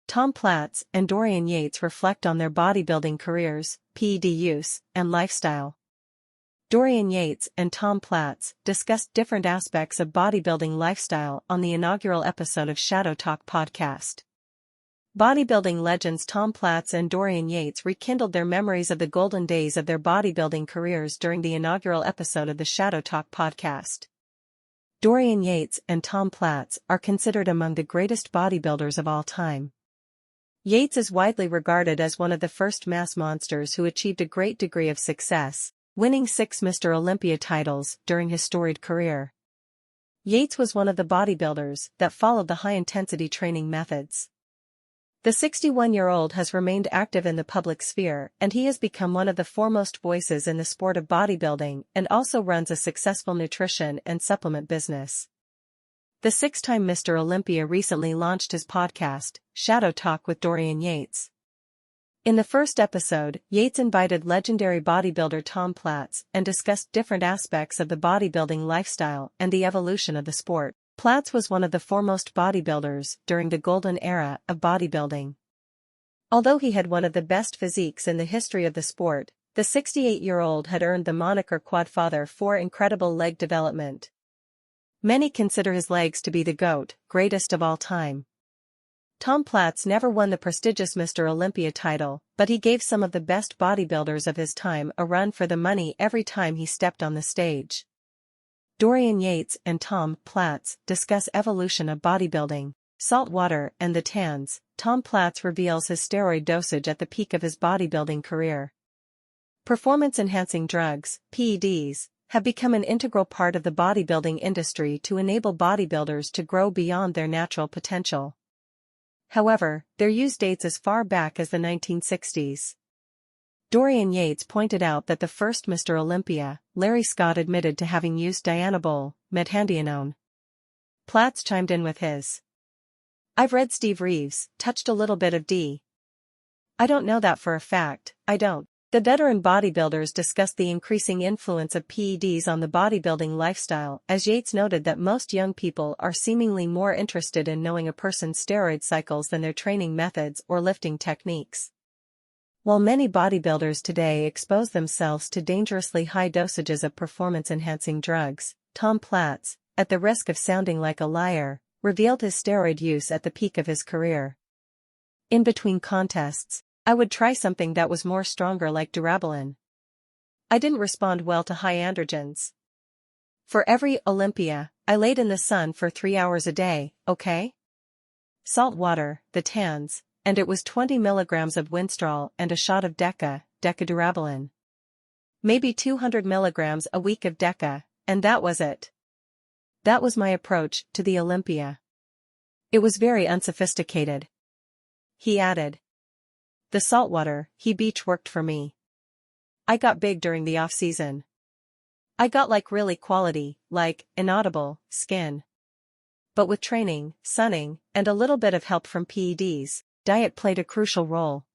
Tom Platz and Dorian Yates reflect on their bodybuilding careers, PED use, and lifestyle. Dorian Yates and Tom Platz discussed different aspects of bodybuilding lifestyle on the inaugural episode of Shadow Talk podcast. Bodybuilding legends Tom Platz and Dorian Yates rekindled their memories of the golden days of their bodybuilding careers during the inaugural episode of the Shadow Talk podcast. Dorian Yates and Tom Platz are considered among the greatest bodybuilders of all time. Yates is widely regarded as one of the first mass monsters who achieved a great degree of success, winning 6 Mr. Olympia titles during his storied career. Yates was one of the bodybuilders that followed the high-intensity training methods. The 61-year-old has remained active in the public sphere, and he has become one of the foremost voices in the sport of bodybuilding and also runs a successful nutrition and supplement business. The 6-time Mr. Olympia recently launched his podcast, Shadow Talk with Dorian Yates. In the first episode, Yates invited legendary bodybuilder Tom Platz and discussed different aspects of the bodybuilding lifestyle and the evolution of the sport. Platz was one of the foremost bodybuilders during the golden era of bodybuilding. Although he had one of the best physiques in the history of the sport, the 68-year-old had earned the moniker Quadfather for incredible leg development. Many consider his legs to be the GOAT, greatest of all time. Tom Platz never won the prestigious Mr. Olympia title, but he gave some of the best bodybuilders of his time a run for the money every time he stepped on the stage. Dorian Yates and Tom Platz discuss evolution of bodybuilding, salt water and the tans. Tom Platz reveals his steroid dosage at the peak of his bodybuilding career. Performance-enhancing drugs, PEDs, have become an integral part of the bodybuilding industry to enable bodybuilders to grow beyond their natural potential. However, their use dates as far back as the 1960s. Dorian Yates pointed out that the first Mr. Olympia, Larry Scott, admitted to having used dianabol, methandienone. Platz chimed in with his, "I've read Steve Reeves, touched a little bit of D. I don't know that for a fact, I don't." The veteran bodybuilders discussed the increasing influence of PEDs on the bodybuilding lifestyle, as Yates noted that most young people are seemingly more interested in knowing a person's steroid cycles than their training methods or lifting techniques. While many bodybuilders today expose themselves to dangerously high dosages of performance-enhancing drugs, Tom Platz, at the risk of sounding like a liar, revealed his steroid use at the peak of his career. "In between contests, I would try something that was more stronger like Durabolin. I didn't respond well to high androgens. For every Olympia, I laid in the sun for 3 hours a day, okay? Salt water, the tans, and it was 20 milligrams of Winstrol and a shot of Deca-Durabolin. Maybe 200 milligrams a week of Deca, and that was it. That was my approach to the Olympia. It was very unsophisticated." He added, "The saltwater, beach worked for me. I got big during the off-season. I got like really quality, like, inaudible, skin. But with training, sunning, and a little bit of help from PEDs, diet played a crucial role."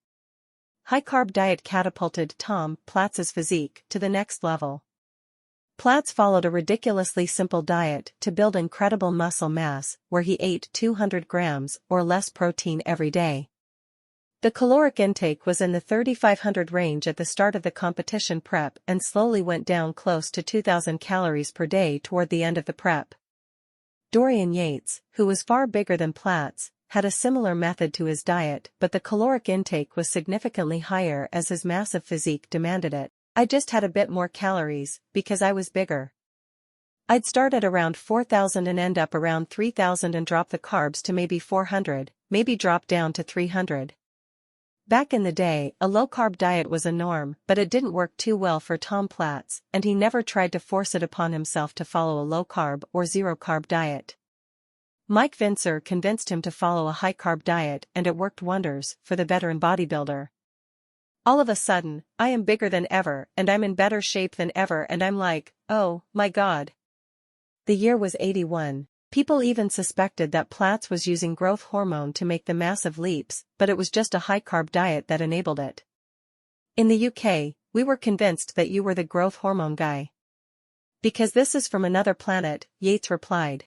High-carb diet catapulted Tom Platz's physique to the next level. Platz followed a ridiculously simple diet to build incredible muscle mass, where he ate 200 grams or less protein every day. The caloric intake was in the 3,500 range at the start of the competition prep and slowly went down close to 2,000 calories per day toward the end of the prep. Dorian Yates, who was far bigger than Platz, had a similar method to his diet, but the caloric intake was significantly higher as his massive physique demanded it. "I just had a bit more calories, because I was bigger. I'd start at around 4,000 and end up around 3,000 and drop the carbs to maybe 400, maybe drop down to 300. Back in the day, a low-carb diet was a norm, but it didn't work too well for Tom Platz, and he never tried to force it upon himself to follow a low-carb or zero-carb diet. Mike Vincer convinced him to follow a high-carb diet, and it worked wonders for the veteran bodybuilder. All of a sudden, I am bigger than ever and I'm in better shape than ever, and I'm like, oh, my God." The year was 81. People even suspected that Platz was using growth hormone to make the massive leaps, but it was just a high-carb diet that enabled it. "In the UK, we were convinced that you were the growth hormone guy." "Because this is from another planet," Yates replied.